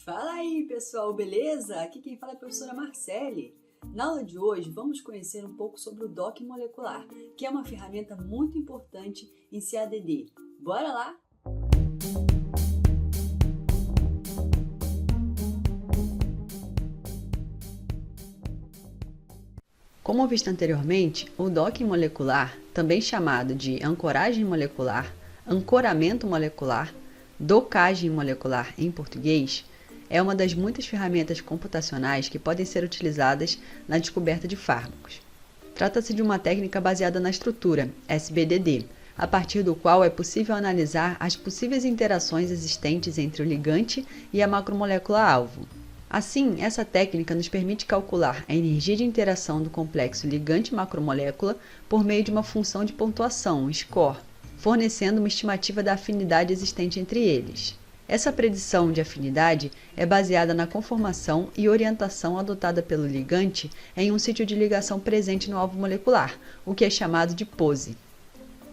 Fala aí, pessoal, beleza? Aqui quem fala é a professora Marcele. Na aula de hoje, vamos conhecer um pouco sobre o docking molecular, que é uma ferramenta muito importante em CADD. Bora lá? Como visto anteriormente, o docking molecular, também chamado de ancoragem molecular, ancoramento molecular, docagem molecular em português, é uma das muitas ferramentas computacionais que podem ser utilizadas na descoberta de fármacos. Trata-se de uma técnica baseada na estrutura, SBDD, a partir do qual é possível analisar as possíveis interações existentes entre o ligante e a macromolécula-alvo. Assim, essa técnica nos permite calcular a energia de interação do complexo ligante-macromolécula por meio de uma função de pontuação, score, fornecendo uma estimativa da afinidade existente entre eles. Essa predição de afinidade é baseada na conformação e orientação adotada pelo ligante em um sítio de ligação presente no alvo molecular, o que é chamado de pose.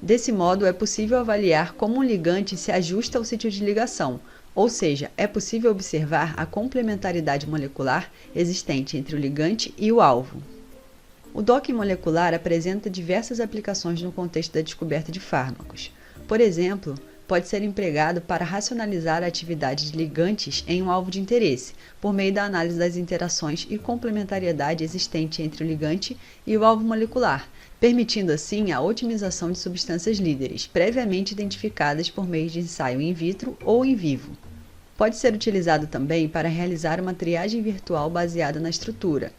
Desse modo, é possível avaliar como um ligante se ajusta ao sítio de ligação, ou seja, é possível observar a complementaridade molecular existente entre o ligante e o alvo. O docking molecular apresenta diversas aplicações no contexto da descoberta de fármacos. Por exemplo, pode ser empregado para racionalizar a atividade de ligantes em um alvo de interesse, por meio da análise das interações e complementariedade existente entre o ligante e o alvo molecular, permitindo assim a otimização de substâncias líderes, previamente identificadas por meio de ensaio in vitro ou in vivo. Pode ser utilizado também para realizar uma triagem virtual baseada na estrutura,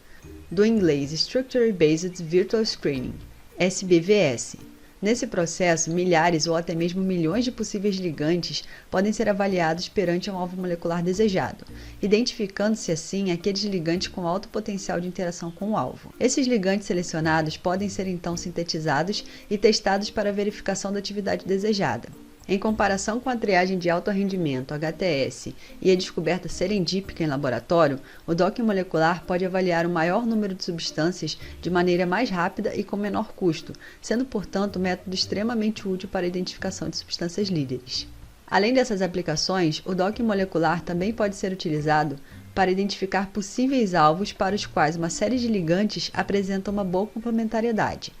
do inglês Structure Based Virtual Screening, SBVS. Nesse processo, milhares ou até mesmo milhões de possíveis ligantes podem ser avaliados perante um alvo molecular desejado, identificando-se assim aqueles ligantes com alto potencial de interação com o alvo. Esses ligantes selecionados podem ser então sintetizados e testados para a verificação da atividade desejada. Em comparação com a triagem de alto rendimento, HTS, e a descoberta serendípica em laboratório, o docking molecular pode avaliar o maior número de substâncias de maneira mais rápida e com menor custo, sendo, portanto, um método extremamente útil para a identificação de substâncias líderes. Além dessas aplicações, o docking molecular também pode ser utilizado para identificar possíveis alvos para os quais uma série de ligantes apresenta uma boa complementariedade,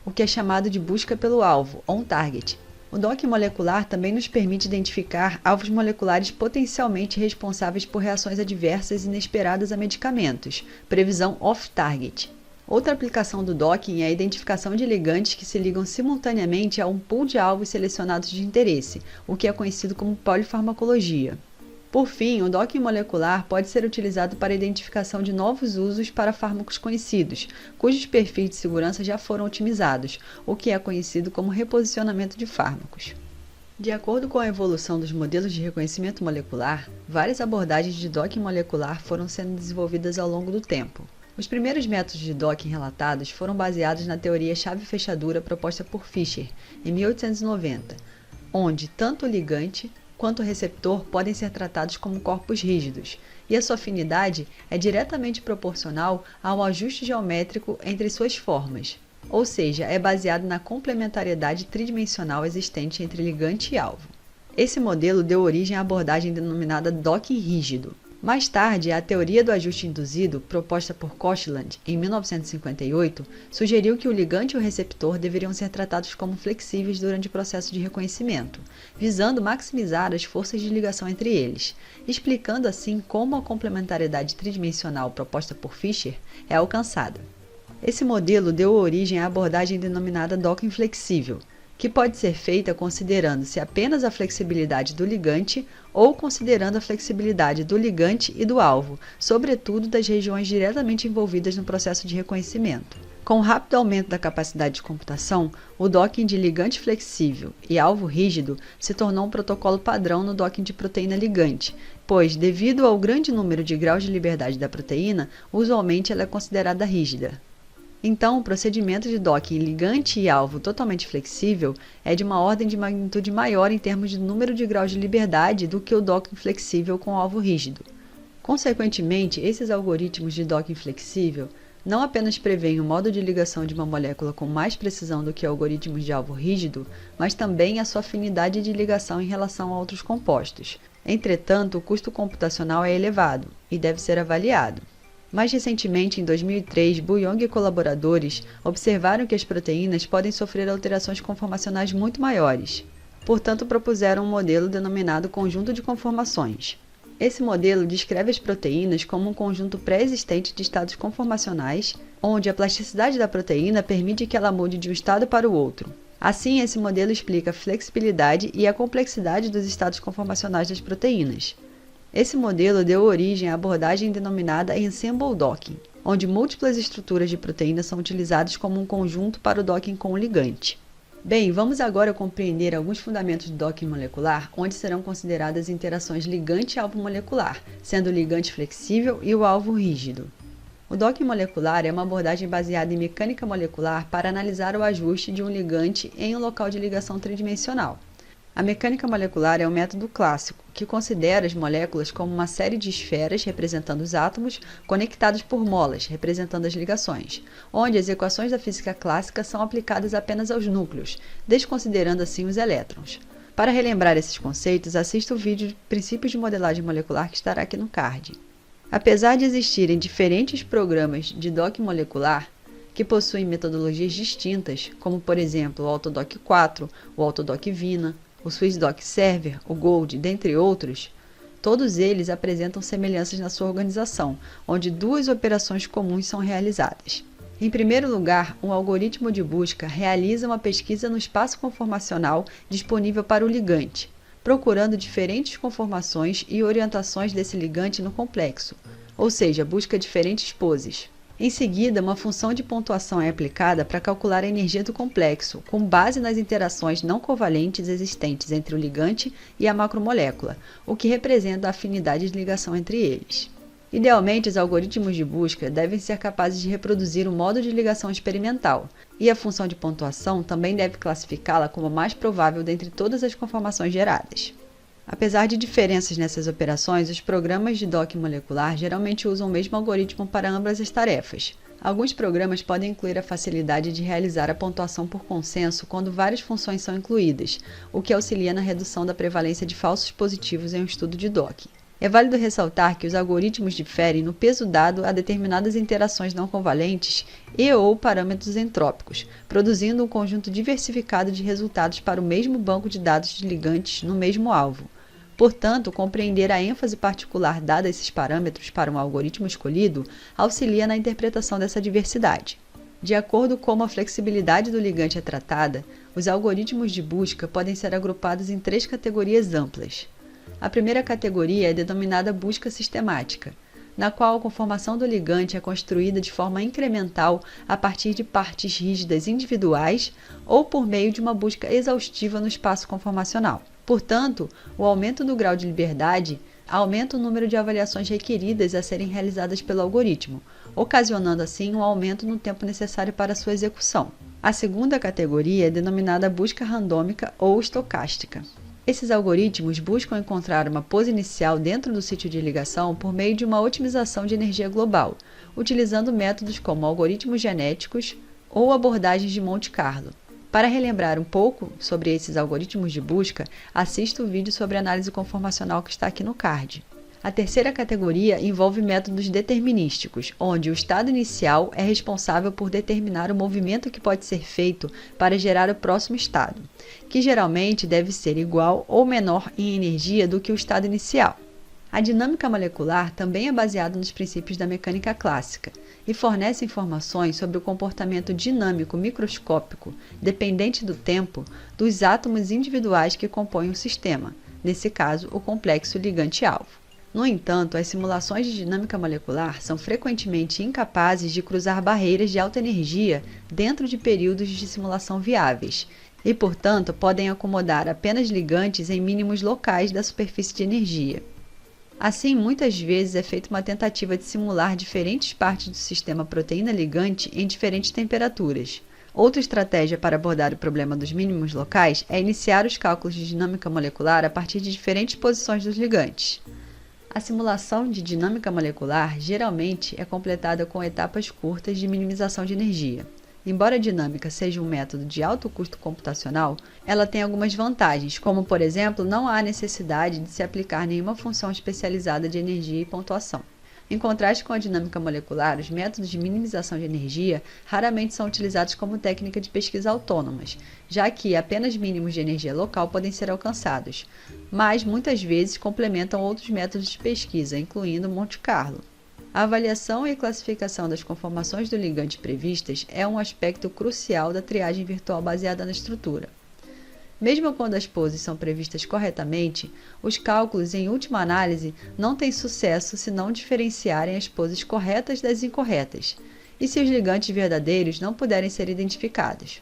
o que é chamado de busca pelo alvo, on-target. O docking molecular também nos permite identificar alvos moleculares potencialmente responsáveis por reações adversas inesperadas a medicamentos, previsão off-target. Outra aplicação do docking é a identificação de ligantes que se ligam simultaneamente a um pool de alvos selecionados de interesse, o que é conhecido como polifarmacologia. Por fim, o docking molecular pode ser utilizado para a identificação de novos usos para fármacos conhecidos, cujos perfis de segurança já foram otimizados, o que é conhecido como reposicionamento de fármacos. De acordo com a evolução dos modelos de reconhecimento molecular, várias abordagens de docking molecular foram sendo desenvolvidas ao longo do tempo. Os primeiros métodos de docking relatados foram baseados na teoria chave-fechadura proposta por Fischer, em 1890, onde tanto o ligante quanto o receptor podem ser tratados como corpos rígidos, e a sua afinidade é diretamente proporcional ao ajuste geométrico entre suas formas, ou seja, é baseado na complementariedade tridimensional existente entre ligante e alvo. Esse modelo deu origem à abordagem denominada docking rígido. Mais tarde, a teoria do ajuste induzido, proposta por Koshland em 1958, sugeriu que o ligante e o receptor deveriam ser tratados como flexíveis durante o processo de reconhecimento, visando maximizar as forças de ligação entre eles, explicando assim como a complementariedade tridimensional proposta por Fischer é alcançada. Esse modelo deu origem à abordagem denominada docking flexível, que pode ser feita considerando-se apenas a flexibilidade do ligante ou considerando a flexibilidade do ligante e do alvo, sobretudo das regiões diretamente envolvidas no processo de reconhecimento. Com o rápido aumento da capacidade de computação, o docking de ligante flexível e alvo rígido se tornou um protocolo padrão no docking de proteína ligante, pois, devido ao grande número de graus de liberdade da proteína, usualmente ela é considerada rígida. Então, o procedimento de docking ligante e alvo totalmente flexível é de uma ordem de magnitude maior em termos de número de graus de liberdade do que o docking flexível com alvo rígido. Consequentemente, esses algoritmos de docking flexível não apenas prevêem o modo de ligação de uma molécula com mais precisão do que algoritmos de alvo rígido, mas também a sua afinidade de ligação em relação a outros compostos. Entretanto, o custo computacional é elevado e deve ser avaliado. Mais recentemente, em 2003, Buyong e colaboradores observaram que as proteínas podem sofrer alterações conformacionais muito maiores. Portanto, propuseram um modelo denominado conjunto de conformações. Esse modelo descreve as proteínas como um conjunto pré-existente de estados conformacionais, onde a plasticidade da proteína permite que ela mude de um estado para o outro. Assim, esse modelo explica a flexibilidade e a complexidade dos estados conformacionais das proteínas. Esse modelo deu origem à abordagem denominada Ensemble Docking, onde múltiplas estruturas de proteína são utilizadas como um conjunto para o docking com o ligante. Bem, vamos agora compreender alguns fundamentos do docking molecular, onde serão consideradas interações ligante-alvo molecular, sendo o ligante flexível e o alvo rígido. O docking molecular é uma abordagem baseada em mecânica molecular para analisar o ajuste de um ligante em um local de ligação tridimensional. A mecânica molecular é um método clássico, que considera as moléculas como uma série de esferas representando os átomos, conectados por molas, representando as ligações, onde as equações da física clássica são aplicadas apenas aos núcleos, desconsiderando assim os elétrons. Para relembrar esses conceitos, assista o vídeo de Princípios de Modelagem Molecular que estará aqui no card. Apesar de existirem diferentes programas de docking molecular, que possuem metodologias distintas, como por exemplo o Autodock 4, o Autodock Vina, o SwissDock Server, o Gold, dentre outros, todos eles apresentam semelhanças na sua organização, onde duas operações comuns são realizadas. Em primeiro lugar, um algoritmo de busca realiza uma pesquisa no espaço conformacional disponível para o ligante, procurando diferentes conformações e orientações desse ligante no complexo, ou seja, busca diferentes poses. Em seguida, uma função de pontuação é aplicada para calcular a energia do complexo, com base nas interações não covalentes existentes entre o ligante e a macromolécula, o que representa a afinidade de ligação entre eles. Idealmente, os algoritmos de busca devem ser capazes de reproduzir o modo de ligação experimental, e a função de pontuação também deve classificá-la como a mais provável dentre todas as conformações geradas. Apesar de diferenças nessas operações, os programas de docking molecular geralmente usam o mesmo algoritmo para ambas as tarefas. Alguns programas podem incluir a facilidade de realizar a pontuação por consenso quando várias funções são incluídas, o que auxilia na redução da prevalência de falsos positivos em um estudo de docking. É válido ressaltar que os algoritmos diferem no peso dado a determinadas interações não covalentes e/ou parâmetros entrópicos, produzindo um conjunto diversificado de resultados para o mesmo banco de dados de ligantes no mesmo alvo. Portanto, compreender a ênfase particular dada a esses parâmetros para um algoritmo escolhido auxilia na interpretação dessa diversidade. De acordo com como a flexibilidade do ligante é tratada, os algoritmos de busca podem ser agrupados em 3 categorias amplas. A primeira categoria é denominada busca sistemática, na qual a conformação do ligante é construída de forma incremental a partir de partes rígidas individuais ou por meio de uma busca exaustiva no espaço conformacional. Portanto, o aumento do grau de liberdade aumenta o número de avaliações requeridas a serem realizadas pelo algoritmo, ocasionando assim um aumento no tempo necessário para sua execução. A segunda categoria é denominada busca randômica ou estocástica. Esses algoritmos buscam encontrar uma pose inicial dentro do sítio de ligação por meio de uma otimização de energia global, utilizando métodos como algoritmos genéticos ou abordagens de Monte Carlo. Para relembrar um pouco sobre esses algoritmos de busca, assista o vídeo sobre análise conformacional que está aqui no card. A terceira categoria envolve métodos determinísticos, onde o estado inicial é responsável por determinar o movimento que pode ser feito para gerar o próximo estado, que geralmente deve ser igual ou menor em energia do que o estado inicial. A dinâmica molecular também é baseada nos princípios da mecânica clássica e fornece informações sobre o comportamento dinâmico microscópico, dependente do tempo, dos átomos individuais que compõem o sistema, nesse caso, o complexo ligante-alvo. No entanto, as simulações de dinâmica molecular são frequentemente incapazes de cruzar barreiras de alta energia dentro de períodos de simulação viáveis e, portanto, podem acomodar apenas ligantes em mínimos locais da superfície de energia. Assim, muitas vezes é feita uma tentativa de simular diferentes partes do sistema proteína-ligante em diferentes temperaturas. Outra estratégia para abordar o problema dos mínimos locais é iniciar os cálculos de dinâmica molecular a partir de diferentes posições dos ligantes. A simulação de dinâmica molecular geralmente é completada com etapas curtas de minimização de energia. Embora a dinâmica seja um método de alto custo computacional, ela tem algumas vantagens, como, por exemplo, não há necessidade de se aplicar nenhuma função especializada de energia e pontuação. Em contraste com a dinâmica molecular, os métodos de minimização de energia raramente são utilizados como técnica de pesquisa autônomas, já que apenas mínimos de energia local podem ser alcançados, mas muitas vezes complementam outros métodos de pesquisa, incluindo Monte Carlo. A avaliação e classificação das conformações do ligante previstas é um aspecto crucial da triagem virtual baseada na estrutura. Mesmo quando as poses são previstas corretamente, os cálculos, em última análise, não têm sucesso se não diferenciarem as poses corretas das incorretas, e se os ligantes verdadeiros não puderem ser identificados.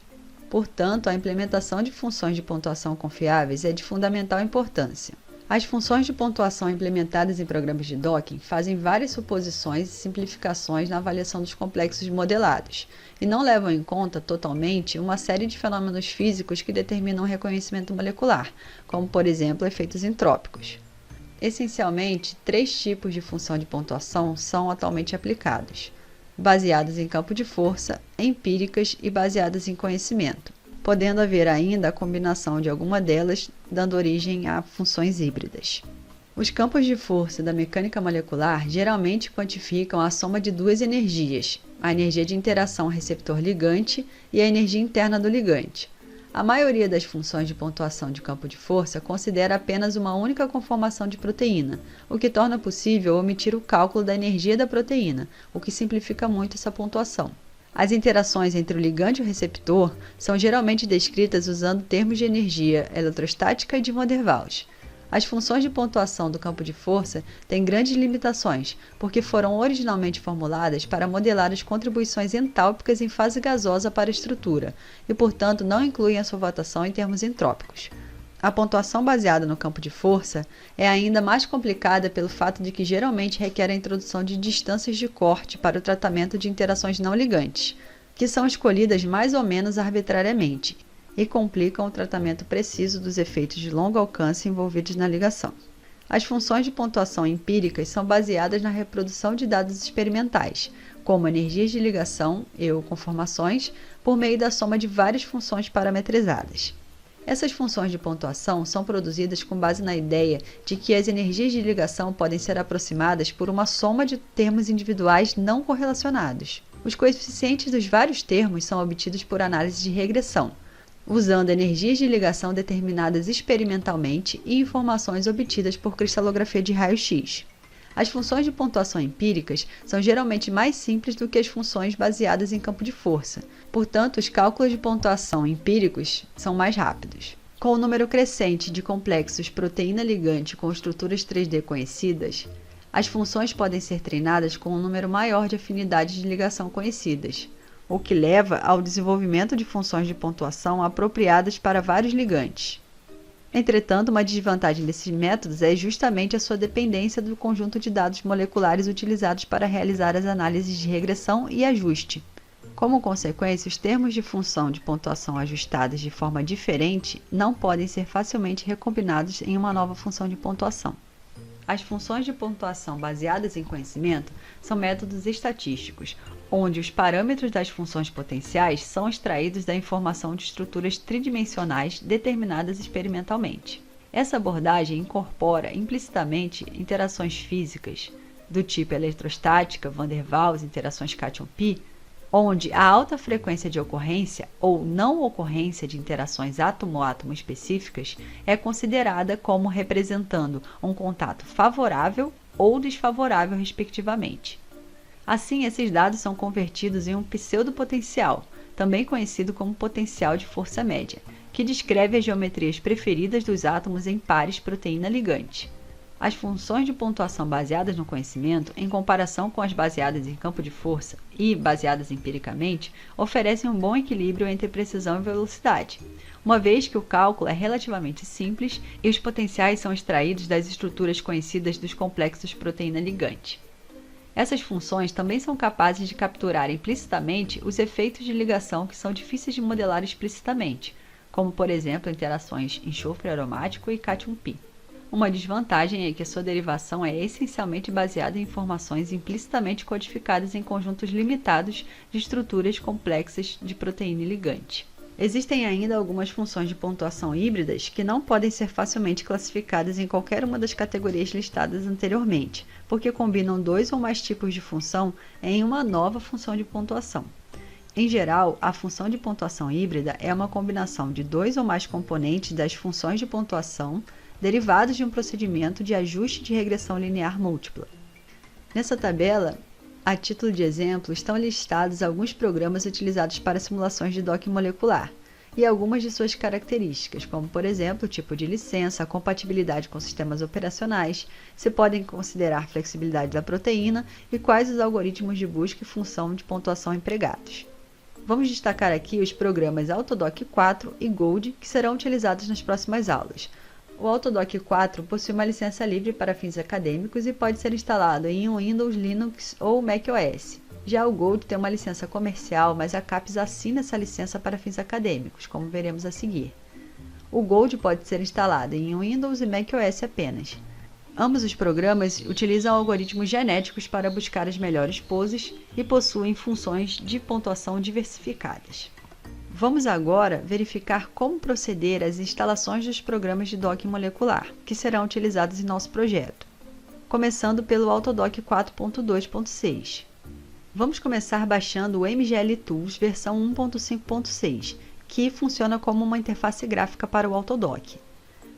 Portanto, a implementação de funções de pontuação confiáveis é de fundamental importância. As funções de pontuação implementadas em programas de docking fazem várias suposições e simplificações na avaliação dos complexos modelados, e não levam em conta totalmente uma série de fenômenos físicos que determinam o reconhecimento molecular, como, por exemplo, efeitos entrópicos. Essencialmente, 3 tipos de função de pontuação são atualmente aplicados: baseadas em campo de força, empíricas e baseadas em conhecimento, podendo haver ainda a combinação de alguma delas, dando origem a funções híbridas. Os campos de força da mecânica molecular geralmente quantificam a soma de 2 energias, a energia de interação receptor-ligante e a energia interna do ligante. A maioria das funções de pontuação de campo de força considera apenas uma única conformação de proteína, o que torna possível omitir o cálculo da energia da proteína, o que simplifica muito essa pontuação. As interações entre o ligante e o receptor são geralmente descritas usando termos de energia eletrostática e de van der Waals. As funções de pontuação do campo de força têm grandes limitações, porque foram originalmente formuladas para modelar as contribuições entálpicas em fase gasosa para a estrutura, e, portanto, não incluem a solvatação em termos entrópicos. A pontuação baseada no campo de força é ainda mais complicada pelo fato de que geralmente requer a introdução de distâncias de corte para o tratamento de interações não ligantes, que são escolhidas mais ou menos arbitrariamente, e complicam o tratamento preciso dos efeitos de longo alcance envolvidos na ligação. As funções de pontuação empíricas são baseadas na reprodução de dados experimentais, como energias de ligação e/ou conformações, por meio da soma de várias funções parametrizadas. Essas funções de pontuação são produzidas com base na ideia de que as energias de ligação podem ser aproximadas por uma soma de termos individuais não correlacionados. Os coeficientes dos vários termos são obtidos por análise de regressão, usando energias de ligação determinadas experimentalmente e informações obtidas por cristalografia de raio-x. As funções de pontuação empíricas são geralmente mais simples do que as funções baseadas em campo de força, portanto, os cálculos de pontuação empíricos são mais rápidos. Com o número crescente de complexos proteína-ligante com estruturas 3D conhecidas, as funções podem ser treinadas com um número maior de afinidades de ligação conhecidas, o que leva ao desenvolvimento de funções de pontuação apropriadas para vários ligantes. Entretanto, uma desvantagem desses métodos é justamente a sua dependência do conjunto de dados moleculares utilizados para realizar as análises de regressão e ajuste. Como consequência, os termos de função de pontuação ajustados de forma diferente não podem ser facilmente recombinados em uma nova função de pontuação. As funções de pontuação baseadas em conhecimento são métodos estatísticos, onde os parâmetros das funções potenciais são extraídos da informação de estruturas tridimensionais determinadas experimentalmente. Essa abordagem incorpora implicitamente interações físicas, do tipo eletrostática, van der Waals, interações Cation-Pi, onde a alta frequência de ocorrência ou não ocorrência de interações átomo-átomo específicas é considerada como representando um contato favorável ou desfavorável, respectivamente. Assim, esses dados são convertidos em um pseudopotencial, também conhecido como potencial de força média, que descreve as geometrias preferidas dos átomos em pares proteína-ligante. As funções de pontuação baseadas no conhecimento, em comparação com as baseadas em campo de força e baseadas empiricamente, oferecem um bom equilíbrio entre precisão e velocidade, uma vez que o cálculo é relativamente simples e os potenciais são extraídos das estruturas conhecidas dos complexos proteína-ligante. Essas funções também são capazes de capturar implicitamente os efeitos de ligação que são difíceis de modelar explicitamente, como, por exemplo, interações enxofre aromático e Cation-Pi. Uma desvantagem é que a sua derivação é essencialmente baseada em informações implicitamente codificadas em conjuntos limitados de estruturas complexas de proteína e ligante. Existem ainda algumas funções de pontuação híbridas que não podem ser facilmente classificadas em qualquer uma das categorias listadas anteriormente, porque combinam 2 ou mais tipos de função em uma nova função de pontuação. Em geral, a função de pontuação híbrida é uma combinação de 2 ou mais componentes das funções de pontuação derivados de um procedimento de ajuste de regressão linear múltipla. Nessa tabela, a título de exemplo, estão listados alguns programas utilizados para simulações de docking molecular e algumas de suas características, como, por exemplo, o tipo de licença, a compatibilidade com sistemas operacionais, se podem considerar flexibilidade da proteína e quais os algoritmos de busca e função de pontuação empregados. Vamos destacar aqui os programas Autodoc 4 e Gold, que serão utilizados nas próximas aulas. O Autodoc 4 possui uma licença livre para fins acadêmicos e pode ser instalado em um Windows, Linux ou macOS. Já o Gold tem uma licença comercial, mas a CAPES assina essa licença para fins acadêmicos, como veremos a seguir. O Gold pode ser instalado em Windows e macOS apenas. Ambos os programas utilizam algoritmos genéticos para buscar as melhores poses e possuem funções de pontuação diversificadas. Vamos agora verificar como proceder às instalações dos programas de docking molecular, que serão utilizados em nosso projeto, começando pelo Autodoc 4.2.6. Vamos começar baixando o MGL Tools versão 1.5.6, que funciona como uma interface gráfica para o Autodoc.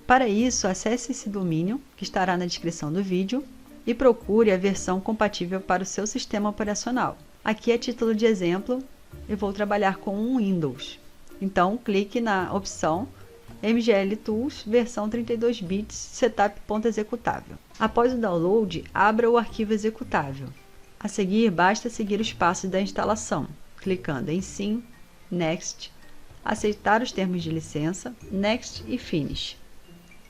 Para isso, acesse esse domínio, que estará na descrição do vídeo, e procure a versão compatível para o seu sistema operacional. Aqui, a título de exemplo, eu vou trabalhar com um Windows. Então, clique na opção MGL Tools versão 32 bits setup.executável. Após o download, abra o arquivo executável. A seguir, basta seguir os passos da instalação, clicando em Sim, Next, aceitar os termos de licença, Next e Finish.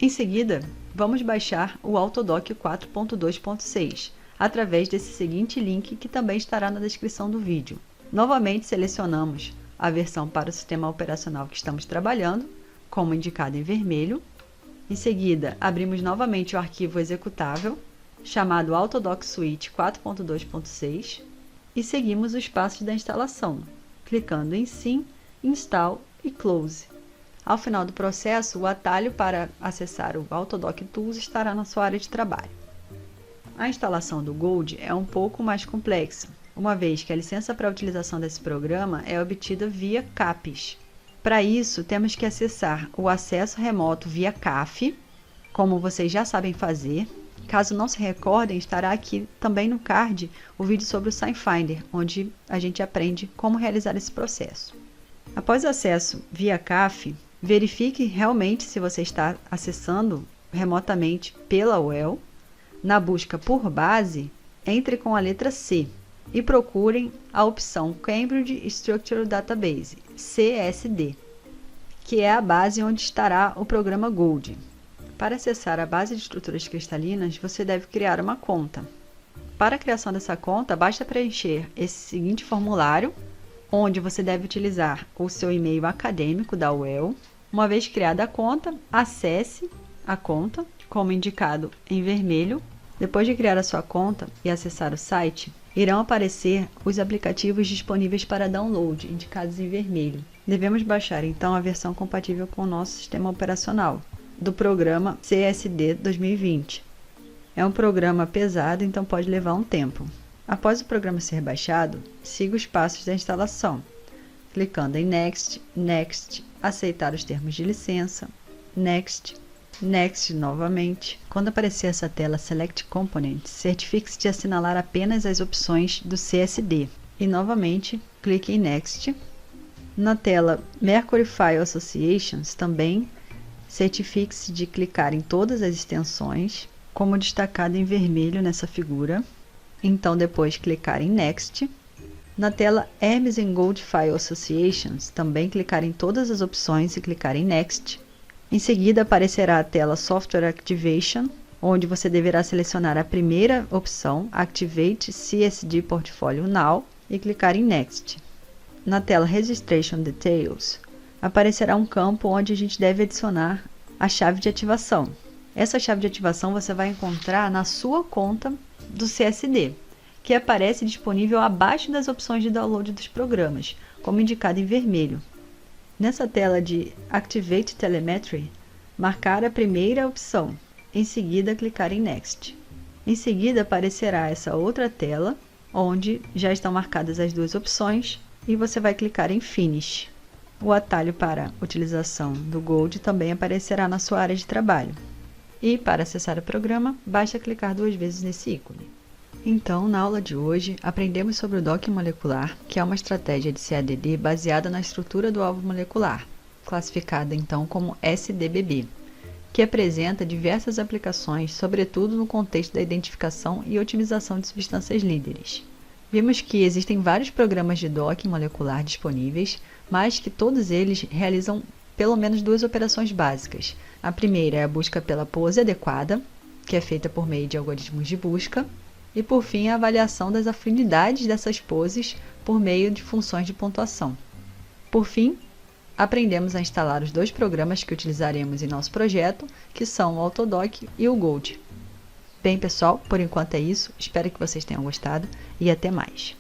Em seguida, vamos baixar o Autodoc 4.2.6 através desse seguinte link que também estará na descrição do vídeo. Novamente selecionamos a versão para o sistema operacional que estamos trabalhando, como indicado em vermelho. Em seguida, abrimos novamente o arquivo executável, chamado Autodoc Suite 4.2.6, e seguimos os passos da instalação, clicando em Sim, Install e Close. Ao final do processo, o atalho para acessar o Autodoc Tools estará na sua área de trabalho. A instalação do Gold é um pouco mais complexa, uma vez que a licença para a utilização desse programa é obtida via CAPES. Para isso, temos que acessar o acesso remoto via CAF, como vocês já sabem fazer. Caso não se recordem, estará aqui também no card o vídeo sobre o SignFinder, onde a gente aprende como realizar esse processo. Após o acesso via CAF, verifique realmente se você está acessando remotamente pela UEL. Na busca por base, entre com a letra C e procurem a opção Cambridge Structural Database, CSD, que é a base onde estará o programa Gold. Para acessar a base de estruturas cristalinas, você deve criar uma conta. Para a criação dessa conta, basta preencher esse seguinte formulário, onde você deve utilizar o seu e-mail acadêmico da UEL. Uma vez criada a conta, acesse a conta, como indicado em vermelho. Depois de criar a sua conta e acessar o site, irão aparecer os aplicativos disponíveis para download, indicados em vermelho. Devemos baixar então a versão compatível com o nosso sistema operacional do programa CSD 2020. É um programa pesado, então pode levar um tempo. Após o programa ser baixado, siga os passos da instalação, clicando em Next, Next, aceitar os termos de licença, Next, Next novamente. Quando aparecer essa tela Select Components, certifique-se de assinalar apenas as opções do CSD e novamente clique em Next. Na tela Mercury File Associations também certifique-se de clicar em todas as extensões, como destacado em vermelho nessa figura. Então depois clicar em Next. Na tela Hermes and Gold File Associations, também clicar em todas as opções e clicar em Next. Em seguida aparecerá a tela Software Activation, onde você deverá selecionar a primeira opção, Activate CSD Portfolio Now, e clicar em Next. Na tela Registration Details, aparecerá um campo onde a gente deve adicionar a chave de ativação. Essa chave de ativação você vai encontrar na sua conta do CSD, que aparece disponível abaixo das opções de download dos programas, como indicado em vermelho. Nessa tela de Activate Telemetry, marcar a primeira opção, em seguida clicar em Next. Em seguida aparecerá essa outra tela, onde já estão marcadas as duas opções, e você vai clicar em Finish. O atalho para utilização do Gold também aparecerá na sua área de trabalho. E para acessar o programa, basta clicar 2 vezes nesse ícone. Então, na aula de hoje, aprendemos sobre o docking molecular, que é uma estratégia de CADD baseada na estrutura do alvo molecular, classificada então como SDBB, que apresenta diversas aplicações, sobretudo no contexto da identificação e otimização de substâncias líderes. Vimos que existem vários programas de docking molecular disponíveis, mas que todos eles realizam pelo menos 2 operações básicas. A primeira é a busca pela pose adequada, que é feita por meio de algoritmos de busca, e por fim a avaliação das afinidades dessas poses por meio de funções de pontuação. Por fim, aprendemos a instalar os 2 programas que utilizaremos em nosso projeto, que são o Autodock e o Gold. Bem, pessoal, por enquanto é isso. Espero que vocês tenham gostado e até mais.